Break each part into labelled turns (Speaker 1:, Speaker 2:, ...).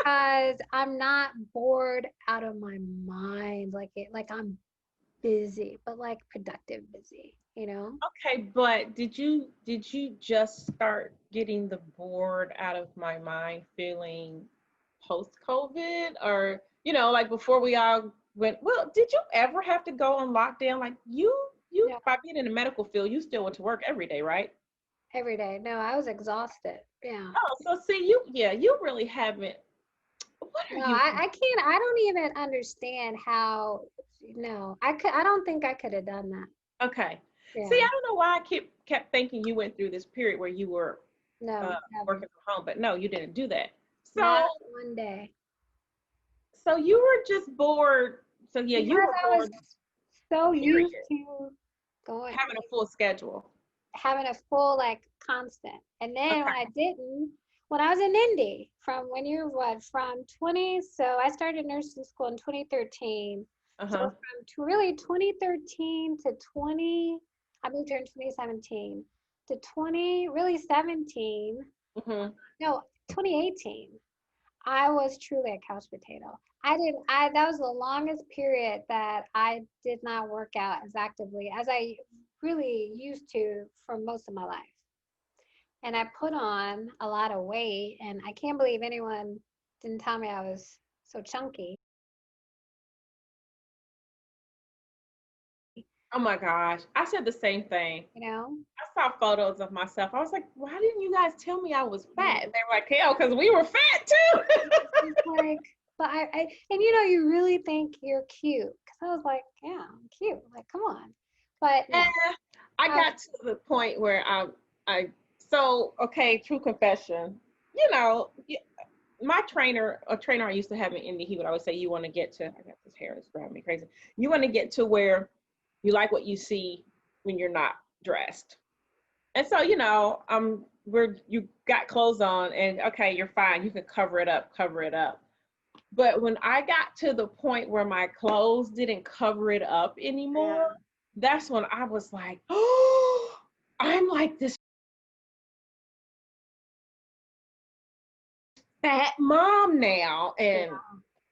Speaker 1: because I'm not bored out of my mind. Like I'm busy, but like productive busy, you know?
Speaker 2: Okay, but did you just start getting the bored out of my mind feeling post COVID, or like before we all went? Well, did you ever have to go on lockdown? Like you
Speaker 1: Yeah,
Speaker 2: by being in the medical field, you still went to work every day, right?
Speaker 1: every day. No, I was exhausted. Yeah.
Speaker 2: Oh, so see, you really haven't. What are
Speaker 1: No,
Speaker 2: you?
Speaker 1: I can't, I don't even understand how, no, I don't think I could have done that.
Speaker 2: Okay. See,
Speaker 1: Yeah.
Speaker 2: I don't know why I kept thinking you went through this period where you were uh,
Speaker 1: No, never.
Speaker 2: working from home, but no, you didn't do that.
Speaker 1: Not
Speaker 2: So,
Speaker 1: one day.
Speaker 2: so you were just bored. So yeah, you
Speaker 1: Because
Speaker 2: were
Speaker 1: I was
Speaker 2: bored.
Speaker 1: so
Speaker 2: Period.
Speaker 1: used to going,
Speaker 2: Having a full schedule.
Speaker 1: having a full like constant. And then
Speaker 2: Okay.
Speaker 1: when I was in Indy, from when you're what, from 20, so I started nursing school in 2013.
Speaker 2: Uh
Speaker 1: So
Speaker 2: huh.
Speaker 1: from really 2013 to 20, I moved here in 2017 to 20, really 17,
Speaker 2: Mhm.
Speaker 1: no, 2018. I was truly a couch potato. That was the longest period that I did not work out as actively as I really used to for most of my life. And I put on a lot of weight, and I can't believe anyone didn't tell me I was so chunky.
Speaker 2: Oh my gosh, I said the same thing.
Speaker 1: You know?
Speaker 2: I saw photos of myself. I was like, why didn't you guys tell me I was
Speaker 1: Yeah.
Speaker 2: fat? And they were like, hell, because we were fat too.
Speaker 1: It's like, but and you really think you're cute. Because I was like, yeah, I'm cute. Like, come on. But no,
Speaker 2: And I
Speaker 1: I was,
Speaker 2: got to the point where so okay, true confession. You know, my a trainer I used to have in Indy, he would always say, you want to get to, I got this hair that's driving me crazy. You want to get to where you like what you see when you're not dressed. And so, where you got clothes on and okay, you're fine. You can cover it up, cover it up. But when I got to the point where my clothes didn't cover it up
Speaker 1: yeah,
Speaker 2: anymore, that's when I was like, oh, I'm like this fat mom now.
Speaker 1: yeah,
Speaker 2: And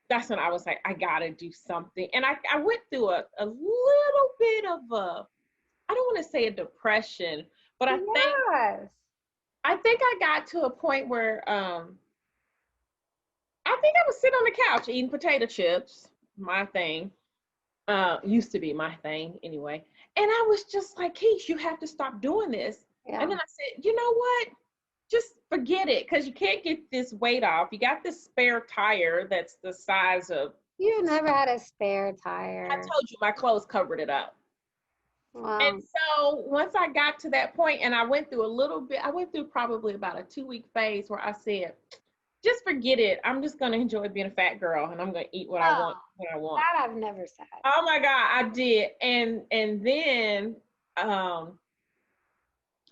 Speaker 2: that's when I was like, I gotta do something. And I went through a little bit of I don't want to say a depression, but
Speaker 1: yes.
Speaker 2: I think I got to a point where I think I was sitting on the couch eating potato chips, my thing. Used to be my thing anyway. And I was just like, Keish, you have to stop doing this. And
Speaker 1: Yeah.
Speaker 2: then I said, you know what? Just forget it because you can't get this weight off. You got this spare tire that's the size of,
Speaker 1: You never had a spare
Speaker 2: I
Speaker 1: tire.
Speaker 2: told you my clothes covered it up. And
Speaker 1: Wow.
Speaker 2: so once I got to that point and I went through a little bit, I went through probably about a 2 week phase where I said, just forget it. I'm just gonna enjoy being a fat girl and I'm gonna eat what I
Speaker 1: Oh,
Speaker 2: want when I want.
Speaker 1: that I've never said.
Speaker 2: Oh my God, I did. And then um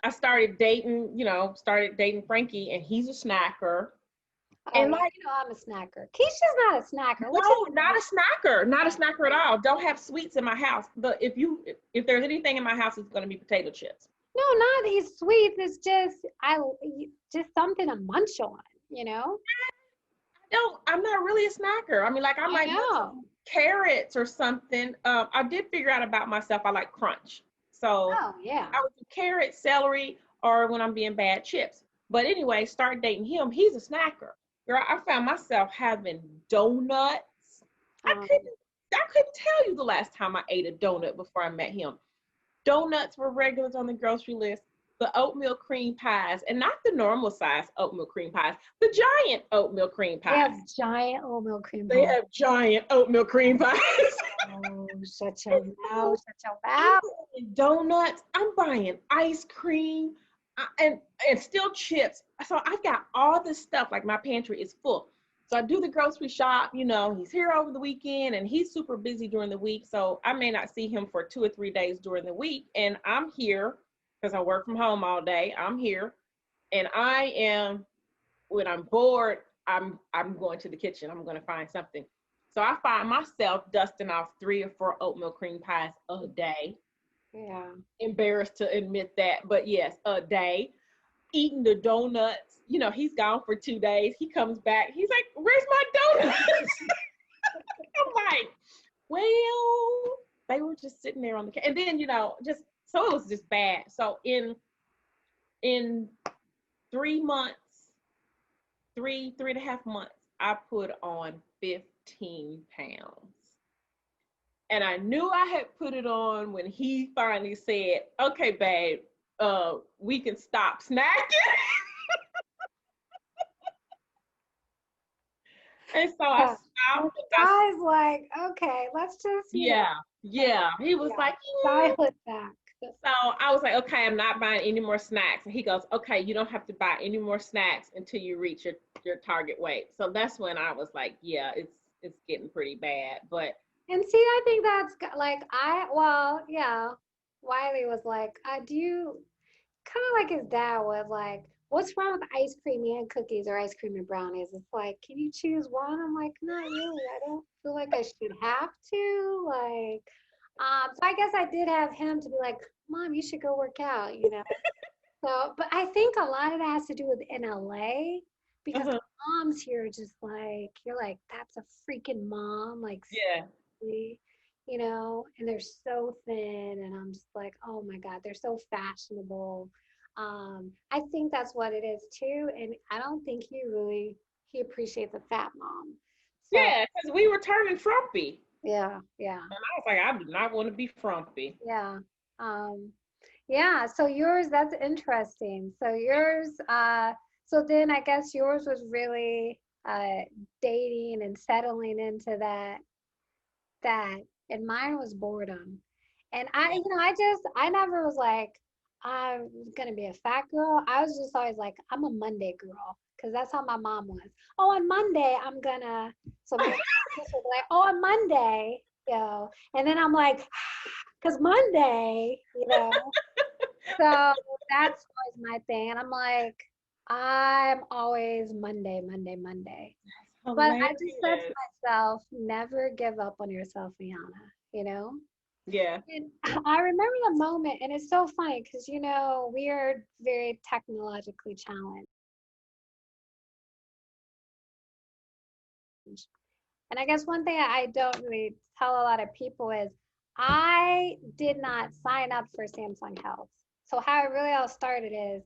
Speaker 2: I started dating Frankie and he's a snacker.
Speaker 1: Oh
Speaker 2: And
Speaker 1: yeah,
Speaker 2: like,
Speaker 1: I'm a snacker. Keisha's not a snacker, which
Speaker 2: no,
Speaker 1: is
Speaker 2: not a snacker, not a snacker at all. Don't have sweets in my house. But if there's anything in my house, it's gonna be potato chips.
Speaker 1: no, not these sweets. It's just something to munch on, you know?
Speaker 2: No, I'm not really a snacker. I mean, like I
Speaker 1: I
Speaker 2: might want
Speaker 1: know.
Speaker 2: some carrots or something. I did figure out about myself. I like crunch, so
Speaker 1: Oh yeah.
Speaker 2: I would do carrots, celery, or when I'm being bad, chips. But anyway, start dating him. He's a snacker. Girl, I found myself having donuts. I
Speaker 1: Um,
Speaker 2: couldn't. I couldn't tell you the last time I ate a donut before I met him. Donuts were regulars on the grocery list. The oatmeal cream pies, and not the normal size oatmeal cream pies, the giant oatmeal cream
Speaker 1: they have
Speaker 2: pies.
Speaker 1: giant oatmeal cream
Speaker 2: They
Speaker 1: pies.
Speaker 2: have giant oatmeal cream pies.
Speaker 1: Oh,
Speaker 2: And so
Speaker 1: such a
Speaker 2: I'm
Speaker 1: wow.
Speaker 2: buying donuts, I'm buying ice cream, and still chips. So I've got all this stuff. Like my pantry is full. So I do the grocery shop. He's here over the weekend, and he's super busy during the week. So I may not see him for 2 or 3 days during the week, and I'm here because I work from home all day. I'm here, and I am when I'm bored, I'm going to the kitchen. I'm going to find something. So I find myself dusting off 3 or 4 oatmeal cream pies a day.
Speaker 1: Yeah.
Speaker 2: Embarrassed to admit that, but yes, a day. eating the donuts. You know, he's gone for 2 days. He comes back. He's like, "Where's my donuts?" I'm like, "Well, they were just sitting there on the and then, you know, just so it was just bad. So in 3 months, 3.5 months, I put on 15 pounds. And I knew I had put it on when he finally said, "Okay, babe, we can stop snacking." And so I
Speaker 1: Yeah.
Speaker 2: stopped.
Speaker 1: The guy's like, okay, let's just,
Speaker 2: Yeah, yeah. He was
Speaker 1: yeah,
Speaker 2: like,
Speaker 1: dial it back.
Speaker 2: So I was like, "Okay, I'm not buying any more snacks." And he goes, "Okay, you don't have to buy any more snacks until you reach your target weight." So that's when I was like, "Yeah, it's getting pretty bad." But
Speaker 1: And see, I think that's like, well, yeah, Wiley was like, do you, kind of like his dad was like, what's wrong with ice cream and cookies or ice cream and brownies? It's like, can you choose one? I'm like, not really. I don't feel like I should have to. Like, so I guess I did have him to be like, Mom, you should go work out, you know? So, but I think a lot of that has to do with in LA because
Speaker 2: uh-huh,
Speaker 1: moms here are just like, you're like, that's a freaking mom, like,
Speaker 2: yeah,
Speaker 1: seriously, you know, and they're so thin, and I'm just like, oh my God, they're so fashionable. I think that's what it is too, and I don't think he appreciates a fat mom. So
Speaker 2: yeah, because we were turning frumpy,
Speaker 1: yeah, yeah,
Speaker 2: and I was like, "I do not want to be frumpy."
Speaker 1: yeah. Um, Yeah, so yours, that's interesting. So yours, so then I guess yours was really dating and settling into that, and mine was boredom. And I never was like, I'm gonna be a fat girl. I was just always like, I'm a Monday girl, because that's how my mom was. Oh, on Monday, so my sister would be like, oh, on Monday, and then I'm like, because Monday, so that's always my thing. And I'm like, I'm always Monday, Monday, Monday. But I just said to
Speaker 2: Hilarious.
Speaker 1: myself, never give up on yourself, Ayanna, you know?
Speaker 2: Yeah.
Speaker 1: And I remember the moment, and it's so funny because, we are very technologically challenged. And I guess one thing I don't really tell a lot of people is I did not sign up for Samsung Health. So how it really all started is,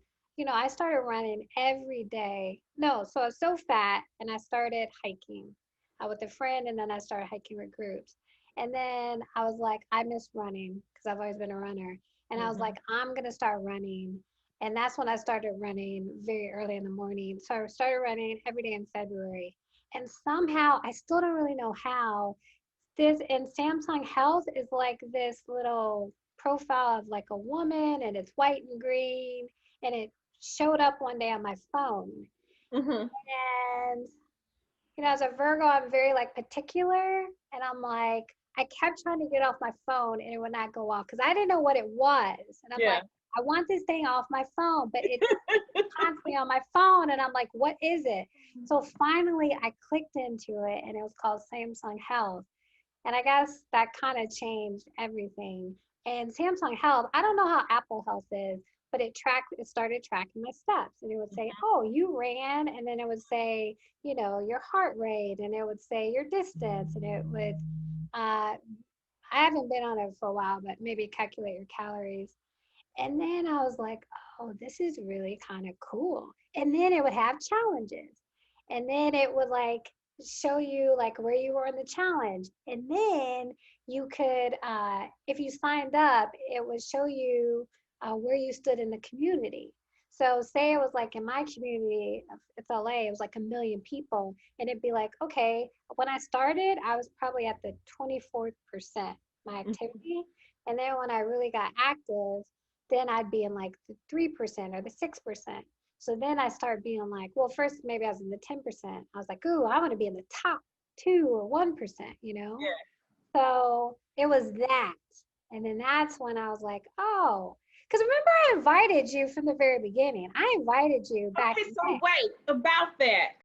Speaker 1: I started running every day. No, so I was so fat and I started hiking with a friend, and then I started hiking with groups. And then I was like, I miss running because I've always been a runner. And I was
Speaker 2: Hmm.
Speaker 1: like, I'm going to start running. And that's when I started running very early in the morning. So I started running every day in February. And somehow, I still don't really know how, this in Samsung Health is like this little profile of like a woman, and it's white and green, and it showed up one day on my phone.
Speaker 2: Hmm.
Speaker 1: And as a Virgo, I'm very like particular, and I'm like, I kept trying to get off my phone and it would not go off because I didn't know what it was. And I'm
Speaker 2: Yeah.
Speaker 1: like, I want this thing off my phone, but it's constantly on my phone. And I'm like, what is it? So finally I clicked into it, and it was called Samsung Health. And I guess that kind of changed everything. And Samsung Health, I don't know how Apple Health is, but it started tracking my steps. And it would say, oh, you ran. And then it would say, your heart rate. And it would say your distance. And it would, I haven't been on it for a while, but maybe calculate your calories. And then I was like, oh, this is really kind of cool. And then it would have challenges. And then it would like show you like where you were in the challenge. And then you could, if you signed up, it would show you where you stood in the community. So say it was like in my community, it's LA, it was like 1 million people. And it'd be like, okay, when I started, I was probably at the 24th percent my activity. And then when I really got active, then I'd be in like the 3% or the 6%. So then I started being like, well, first maybe I was in the 10%. I was like, ooh, I want to be in the top 2 or 1%.
Speaker 2: Yeah.
Speaker 1: So it was that. And then that's when I was like, oh, because remember I invited you from the very beginning. I invited you back
Speaker 2: Okay,
Speaker 1: in
Speaker 2: so
Speaker 1: May.
Speaker 2: wait about that.